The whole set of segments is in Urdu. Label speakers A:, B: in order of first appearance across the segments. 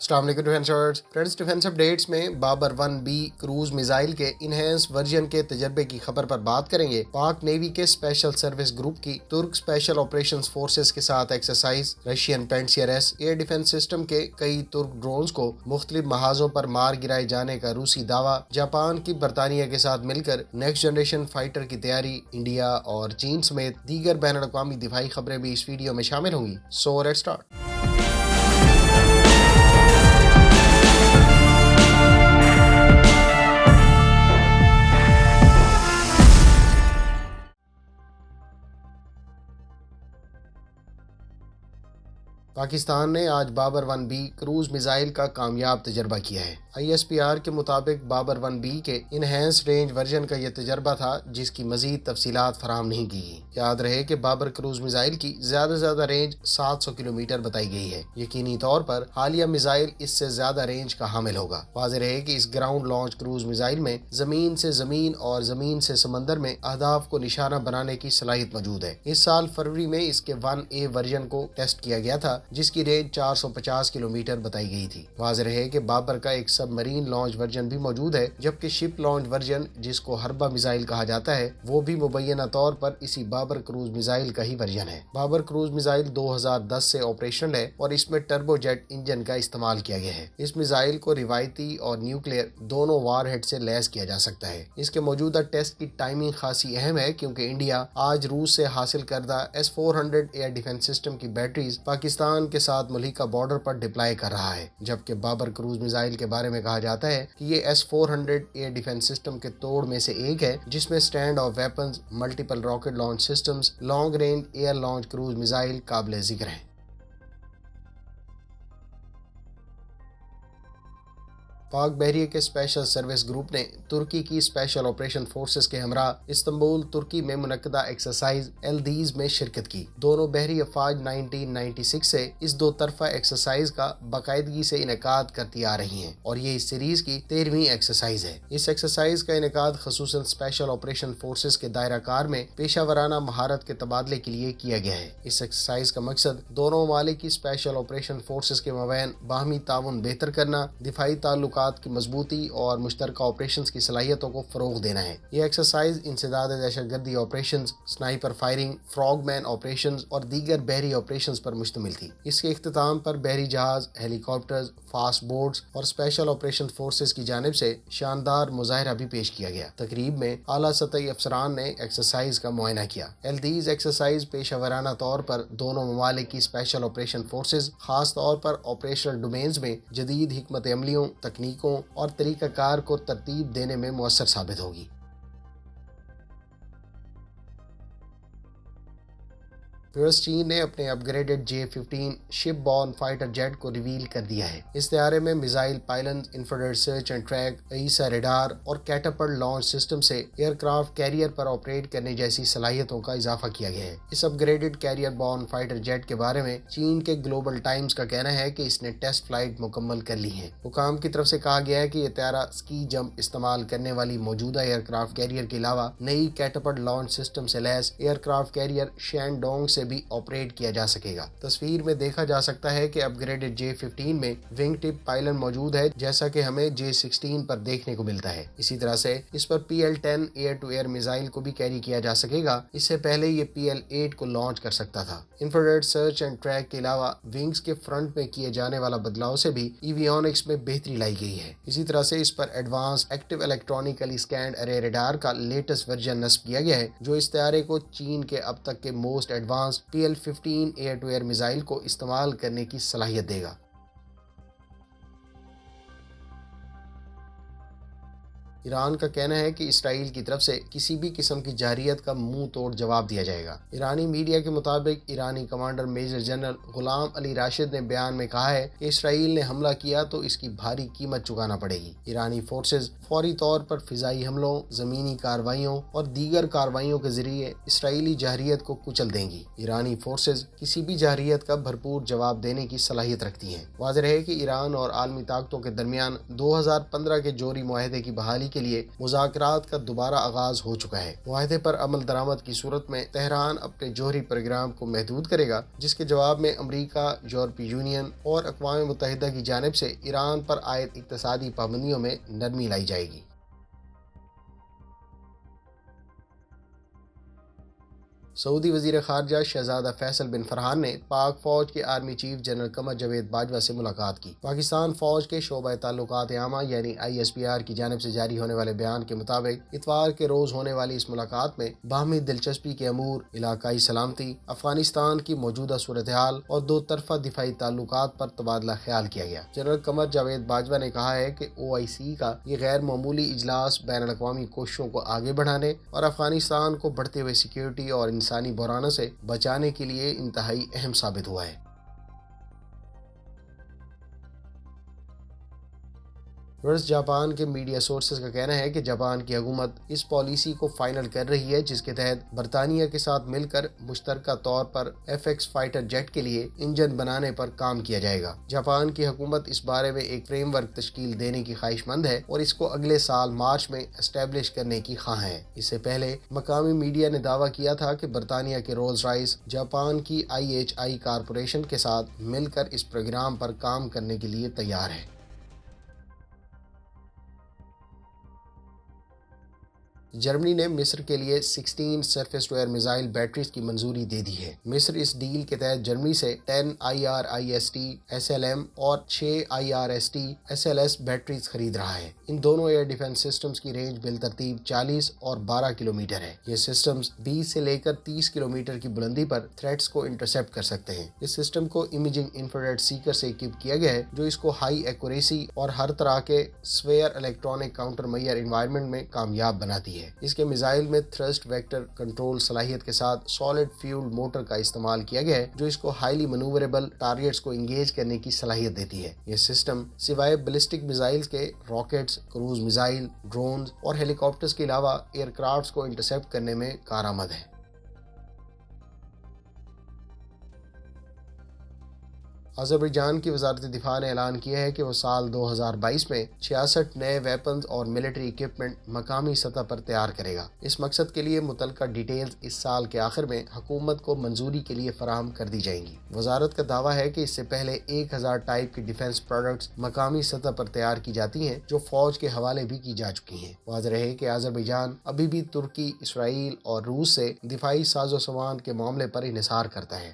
A: السلام علیکم فرینڈز، ڈیفینس اپڈیٹس میں بابر 1B کروز میزائل کے انہینس ورژن کے تجربے کی خبر پر بات کریں گے۔ پاک نیوی کے اسپیشل سروس گروپ کی ترک اسپیشل آپریشنز فورسز کے ساتھ exercise, Russian Pantsir S air defence system کے کئی ترک ڈرونز کو مختلف محاذوں پر مار گرائے جانے کا روسی دعویٰ، جاپان کی برطانیہ کے ساتھ مل کر نیکسٹ جنریشن فائٹر کی تیاری، انڈیا اور چین سمیت دیگر بین الاقوامی دفاعی خبریں بھی اس ویڈیو میں شامل ہوں گی۔ So let's start. پاکستان نے آج بابر 1B کروز میزائل کا کامیاب تجربہ کیا ہے۔ ISPR کے مطابق بابر 1B کے انہینس رینج ورژن کا یہ تجربہ تھا جس کی مزید تفصیلات فراہم نہیں کی گئی۔ یاد رہے کہ بابر کروز میزائل کی زیادہ رینج 700 کلومیٹر بتائی گئی ہے۔ یقینی طور پر حالیہ میزائل اس سے زیادہ رینج کا حامل ہوگا۔ واضح رہے کہ اس گراؤنڈ لانچ کروز میزائل میں زمین سے زمین اور زمین سے سمندر میں اہداف کو نشانہ بنانے کی صلاحیت موجود ہے۔ اس سال فروری میں اس کے 1A ورژن کو ٹیسٹ کیا گیا تھا جس کی رینج 450 کلومیٹر بتائی گئی تھی۔ واضح رہے کہ بابر کا ایک سب مرین لانچ ورژن بھی موجود ہے، جبکہ شپ لانچ ورژن جس کو حربہ میزائل کہا جاتا ہے وہ بھی مبینہ طور پر اسی بابر کروز میزائل کا ہی ورژن ہے۔ بابر کروز میزائل 2010 سے آپریشنل ہے اور اس میں ٹربو جیٹ انجن کا استعمال کیا گیا ہے۔ اس میزائل کو روایتی اور نیوکلیئر دونوں وار ہیڈ سے لیس کیا جا سکتا ہے۔ اس کے موجودہ ٹیسٹ کی ٹائمنگ خاصی اہم ہے کیونکہ انڈیا آج روس سے حاصل کردہ S-400 ایئر ڈیفنس سسٹم کی بیٹریز پاکستان کے ساتھ ملحقہ بارڈر پر ڈپلائی کر رہا ہے، جبکہ بابر کروز میزائل کے بارے میں کہا جاتا ہے کہ یہ S-400 ایئر ڈیفنس سسٹم کے توڑ میں سے ایک ہے جس میں stand off weapons, multiple rocket launch systems, long range air launch cruise missile قابل ذکر ہیں۔ پاک بحریہ کے اسپیشل سروس گروپ نے ترکی کی اسپیشل آپریشن فورسز کے ہمراہ استنبول، ترکی میں منعقدہ ایکسرسائز ایلدیز میں شرکت کی۔ دونوں بحری افواج 1996 سے اس دو طرفہ ایکسرسائز کا باقاعدگی سے انعقاد کرتی آ رہی ہیں اور یہ اس سیریز کی 13ویں ایکسرسائز ہے۔ اس ایکسرسائز کا انعقاد خصوصاً اسپیشل آپریشن فورسز کے دائرہ کار میں پیشہ ورانہ مہارت کے تبادلے کے لیے کیا گیا ہے۔ اس ایکسرسائز کا مقصد دونوں ممالک کی اسپیشل آپریشن فورسز کے مابین باہمی تعاون بہتر کرنا، دفاعی تعلقات کی مضبوطی اور مشترکہ آپریشنز کی صلاحیتوں کو فروغ دینا ہے۔ یہ ایکسرسائز انسداد دہشت گردی آپریشنز، سنائپر فائرنگ، فراگ مین آپریشنز اور دیگر بحری آپریشنز پر مشتمل تھی۔ اس کے اختتام پر بحری جہاز، ہیلی کاپٹرز، فاسٹ بوٹس اور اسپیشل آپریشن فورسز کی جانب سے شاندار مظاہرہ بھی پیش کیا گیا۔ تقریب میں اعلیٰ سطحی افسران نے ایکسرسائز کا معائنہ کیا۔ ایلدیز ایکسرسائز پیشہ ورانہ طور پر دونوں ممالک کی اسپیشل آپریشن فورسز، خاص طور پر آپریشنل ڈومینز میں جدید حکمت عملیوں، تکنیکوں اور طریقہ کار کو ترتیب دینے میں مؤثر ثابت ہوگی۔ چین نے اپنے upgraded J-15 ship borne fighter jet کو ریویل کر دیا ہے۔ اس طیارے میں missile pylons, infrared search and track, AESA radar اور کیٹاپلٹ لانچ سسٹم سے ایئر کرافٹ کیریئر پر آپریٹ کرنے جیسی صلاحیتوں کا اضافہ کیا گیا ہے۔ اس upgraded carrier borne fighter jet کے بارے میں چین کے گلوبل ٹائمز کا کہنا ہے کہ اس نے ٹیسٹ فلائٹ مکمل کر لی ہے۔ حکام کی طرف سے کہا گیا ہے کہ یہ طیارہ سکی جمپ استعمال کرنے والی موجودہ ایئر کرافٹ کیریئر کے علاوہ نئی کیٹاپلٹ لانچ سسٹم سے لیس ایئر کرافٹ کیریئر شین ڈونگ سے بھی آپریٹ کیا جا سکے گا۔ تصویر میں دیکھا جا سکتا ہے کہ اپ گریڈڈ J-15 میں ونگ ٹپ پائلن موجود ہے جیسا کہ ہمیں J-16 پر دیکھنے کو ملتا ہے۔ اسی طرح سے اس پر PL-10 air to air missile کو بھی کیری کیا جا سکے گا۔ اس سے پہلے یہ PL-8 کو لانچ کر سکتا تھا۔ انفرارڈ سرچ اینڈ ٹریک کے علاوہ ونگز کے فرنٹ میں کیے جانے والا بدلاؤ سے بھی ایویونکس میں بہتری لائی گئی ہے۔ اسی طرح سے اس پر ایڈوانس ایکٹیو الیکٹرانیکلی اسکینڈ ارے ریڈار کا لیٹسٹ ورژن نصب کیا گیا ہے جو اس طیارے کو چین کے اب تک کے most advanced PL-15 air to air missile کو استعمال کرنے کی صلاحیت دے گا۔ ایران کا کہنا ہے کہ اسرائیل کی طرف سے کسی بھی قسم کی جارحیت کا منہ توڑ جواب دیا جائے گا۔ ایرانی میڈیا کے مطابق ایرانی کمانڈر میجر جنرل غلام علی راشد نے بیان میں کہا ہے کہ اسرائیل نے حملہ کیا تو اس کی بھاری قیمت چکانا پڑے گی۔ ایرانی فورسز فوری طور پر فضائی حملوں، زمینی کارروائیوں اور دیگر کارروائیوں کے ذریعے اسرائیلی جارحیت کو کچل دیں گی۔ ایرانی فورسز کسی بھی جارحیت کا بھرپور جواب دینے کی صلاحیت رکھتی ہیں۔ واضح ہے کہ ایران اور عالمی طاقتوں کے درمیان 2015 کے جوہری معاہدے کی بحالی کے لیے مذاکرات کا دوبارہ آغاز ہو چکا ہے۔ معاہدے پر عمل درآمد کی صورت میں تہران اپنے جوہری پروگرام کو محدود کرے گا، جس کے جواب میں امریکہ، یورپی یونین اور اقوام متحدہ کی جانب سے ایران پر عائد اقتصادی پابندیوں میں نرمی لائی جائے گی۔ سعودی وزیر خارجہ شہزادہ فیصل بن فرحان نے پاک فوج کے army chief general Qamar Javed Bajwa سے ملاقات کی۔ پاکستان فوج کے شعبہ تعلقات عامہ یعنی ISPR کی جانب سے جاری ہونے والے بیان کے مطابق اتوار کے روز ہونے والی اس ملاقات میں باہمی دلچسپی کے امور، علاقائی سلامتی، افغانستان کی موجودہ صورتحال اور دو طرفہ دفاعی تعلقات پر تبادلہ خیال کیا گیا۔ جنرل قمر جاوید باجوہ نے کہا ہے کہ OIC کا یہ غیر معمولی اجلاس بین الاقوامی کوششوں کو آگے بڑھانے اور افغانستان کو بڑھتے ہوئے سیکیورٹی اور انسانی بحرانوں سے بچانے کے لیے انتہائی اہم ثابت ہوا ہے۔ جاپان کے میڈیا سورسز کا کہنا ہے کہ جاپان کی حکومت اس پالیسی کو فائنل کر رہی ہے جس کے تحت برطانیہ کے ساتھ مل کر مشترکہ طور پر FX فائٹر جیٹ کے لیے انجن بنانے پر کام کیا جائے گا۔ جاپان کی حکومت اس بارے میں ایک فریم ورک تشکیل دینے کی خواہش مند ہے اور اس کو اگلے سال مارچ میں اسٹیبلش کرنے کی خواہاں ہے۔ اس سے پہلے مقامی میڈیا نے دعویٰ کیا تھا کہ برطانیہ کے رولز رائس جاپان کی IHI کارپوریشن کے ساتھ مل کر اس پروگرام پر کام کرنے کے لیے تیار ہے۔ جرمنی نے مصر کے لیے 16 surface to air missile batteries کی منظوری دے دی ہے۔ مصر اس ڈیل کے تحت جرمنی سے 10 IRIS-T SLM اور 6 IRS-T SLS بیٹریز خرید رہا ہے۔ ان دونوں ایئر ڈیفنس سسٹمز کی رینج بالترتیب 40 اور 12 کلومیٹر ہے۔ یہ سسٹمز 20 سے لے کر 30 کلومیٹر کی بلندی پر تھریٹس کو انٹرسیپٹ کر سکتے ہیں۔ اس سسٹم کو امیجنگ انفرارڈ سیکر سے اکوپ کیا گیا ہے جو اس کو ہائی ایکوریسی اور ہر طرح کے severe electronic counter measure environment میں کامیاب بناتی ہے۔ اس کے میزائل میں تھرسٹ ویکٹر کنٹرول صلاحیت کے ساتھ سالڈ فیول موٹر کا استعمال کیا گیا ہے جو اس کو ہائیلی منووریبل ٹارگیٹس کو انگیج کرنے کی صلاحیت دیتی ہے۔ یہ سسٹم سوائے بیلسٹک میزائلز کے راکٹس، کروز میزائل، ڈرونز اور ہیلی کاپٹرز کے علاوہ ایئر کرافٹس کو انٹرسیپٹ کرنے میں کارآمد ہے۔ آذربائیجان کی وزارت دفاع نے اعلان کیا ہے کہ وہ سال 2022 میں 66 نئے ویپنز اور ملٹری اکوپمنٹ مقامی سطح پر تیار کرے گا۔ اس مقصد کے لیے متعلقہ ڈیٹیلز اس سال کے آخر میں حکومت کو منظوری کے لیے فراہم کر دی جائیں گی۔ وزارت کا دعویٰ ہے کہ اس سے پہلے 1000 ٹائپ کی ڈیفنس پروڈکٹس مقامی سطح پر تیار کی جاتی ہیں جو فوج کے حوالے بھی کی جا چکی ہیں۔ واضح ہے کہ آذربائیجان ابھی بھی ترکی، اسرائیل اور روس سے دفاعی ساز و سامان کے معاملے پر انحصار کرتا ہے۔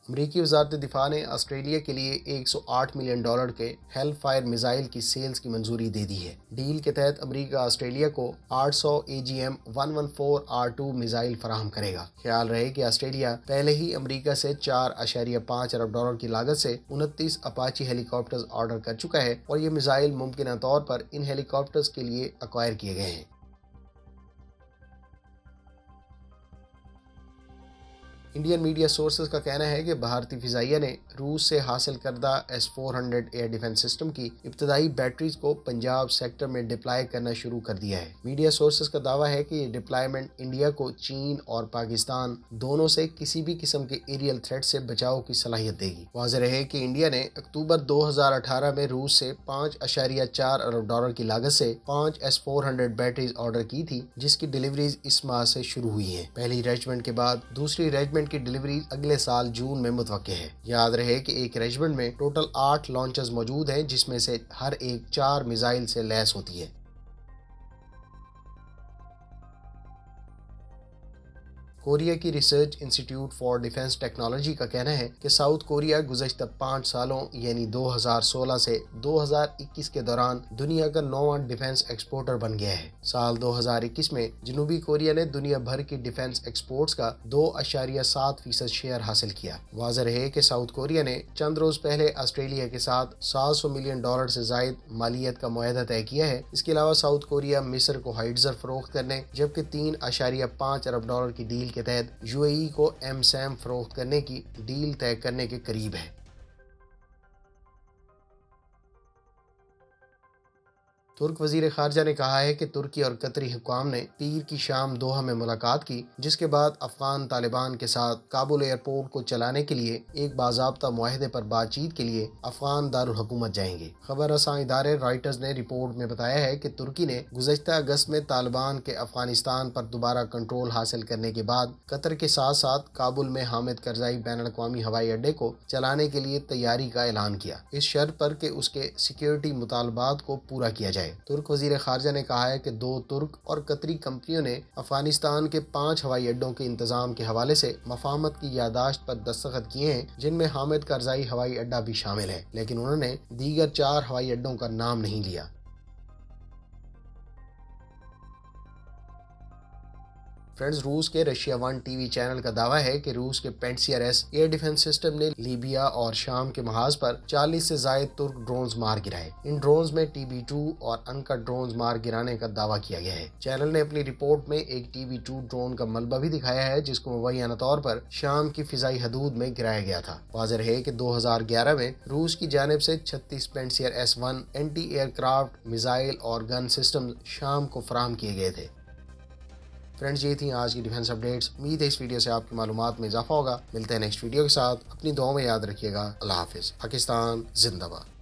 A: امریکی وزارت دفاع نے آسٹریلیا کے لیے $108 ملین کے ہیل فائر میزائل کی سیلز کی منظوری دے دی ہے۔ ڈیل کے تحت امریکہ آسٹریلیا کو 800 AGM-114R2 میزائل فراہم کرے گا۔ خیال رہے کہ آسٹریلیا پہلے ہی امریکہ سے $4.5 ارب کی لاگت سے 29 اپاچی ہیلی کاپٹرز آرڈر کر چکا ہے اور یہ میزائل ممکنہ طور پر ان ہیلی کاپٹرز کے لیے ایکوائر کیے گئے ہیں۔ انڈین میڈیا سورسز کا کہنا ہے کہ بھارتی فضائیہ نے روس سے حاصل کردہ S-400 ایئر ڈیفنس سسٹم کی ابتدائی بیٹریز کو پنجاب سیکٹر میں ڈپلائی کرنا شروع کر دیا ہے۔ میڈیا سورسز کا دعویٰ ہے کہ یہ ڈپلائمنٹ انڈیا کو چین اور پاکستان دونوں سے کسی بھی قسم کے ایریل تھریٹ سے بچاؤ کی صلاحیت دے گی۔ واضح رہے کہ انڈیا نے اکتوبر 2018 میں روس سے $5.4 ارب کی لاگت سے 5 S-400 بیٹریز آرڈر کی تھی جس کی ڈیلیوریز اس ماہ سے شروع ہوئی ہیں۔ پہلی ریجمنٹ کے بعد دوسری ریجمنٹ کی ڈیلیوری اگلے سال جون میں متوقع ہے۔ یاد رہے کہ ایک ریجمنٹ میں ٹوٹل 8 لانچرز موجود ہیں جس میں سے ہر ایک 4 میزائل سے لیس ہوتی ہے۔ کوریا کی research institute for defence technology کا کہنا ہے کہ ساؤتھ کوریا گزشتہ 5 سالوں یعنی 2016 سے 2021 کے دوران دنیا کا 9واں ڈیفنس ایکسپورٹر بن گیا ہے۔ سال 2021 میں جنوبی کوریا نے دنیا بھر کی ڈیفنس ایکسپورٹس کا 2.7% شیئر حاصل کیا۔ واضح رہے کہ ساؤتھ کوریا نے چند روز پہلے آسٹریلیا کے ساتھ $700 ملین سے زائد مالیت کا معاہدہ طے کیا ہے۔ اس کے علاوہ ساؤتھ کوریا مصر کو ہائٹزر فروخت کرنے جبکہ $3.5 ارب کی ڈیل کے تحت UAE کو MSAM فروخت کرنے کی ڈیل طے کرنے کے قریب ہے۔ ترک وزیر خارجہ نے کہا ہے کہ ترکی اور قطری حکام نے پیر کی شام دوحہ میں ملاقات کی، جس کے بعد افغان طالبان کے ساتھ کابل ایئرپورٹ کو چلانے کے لیے ایک باضابطہ معاہدے پر بات چیت کے لیے افغان دارالحکومت جائیں گے۔ خبر رساں ادارے رائٹرز نے رپورٹ میں بتایا ہے کہ ترکی نے گزشتہ اگست میں طالبان کے افغانستان پر دوبارہ کنٹرول حاصل کرنے کے بعد قطر کے ساتھ ساتھ کابل میں حامد کرزائی بین الاقوامی ہوائی اڈے کو چلانے کے لیے تیاری کا اعلان کیا، اس شرط پر کہ اس کے سیکیورٹی مطالبات کو پورا کیا جائے۔ ترک وزیر خارجہ نے کہا ہے کہ 2 ترک اور قطری کمپنیوں نے افغانستان کے 5 ہوائی اڈوں کے انتظام کے حوالے سے مفاہمت کی یادداشت پر دستخط کیے ہیں، جن میں حامد کرزائی ہوائی اڈہ بھی شامل ہے، لیکن انہوں نے دیگر 4 ہوائی اڈوں کا نام نہیں لیا۔ فرینڈز، روس کے رشیا 1 ٹی وی چینل کا دعویٰ ہے کہ روس کے PANTSIR-S ایئر ڈیفنس سسٹم نے لیبیا اور شام کے محاذ پر 40 سے زائد ترک ڈرونز مار گرائے۔ ان ڈرونز میں TB2 اور انکٹ ڈرونز مار گرانے کا دعویٰ کیا گیا ہے۔ چینل نے اپنی رپورٹ میں ایک TB2 ڈرون کا ملبہ بھی دکھایا ہے، جس کو مبینہ طور پر شام کی فضائی حدود میں گرایا گیا تھا۔ واضح ہے کہ 2011 میں روس کی جانب سے 36 PANTSIR-S1 anti year craft missile اور گن سسٹم شام کو فراہم کیے گئے تھے۔ فرینڈز، یہ تھیں آج کی ڈیفنس اپڈیٹس۔ امید ہے اس ویڈیو سے آپ کی معلومات میں اضافہ ہوگا۔ ملتے ہیں نیکسٹ ویڈیو کے ساتھ، اپنی دعاؤں میں یاد رکھیے گا۔ اللہ حافظ۔ پاکستان زندہ باد۔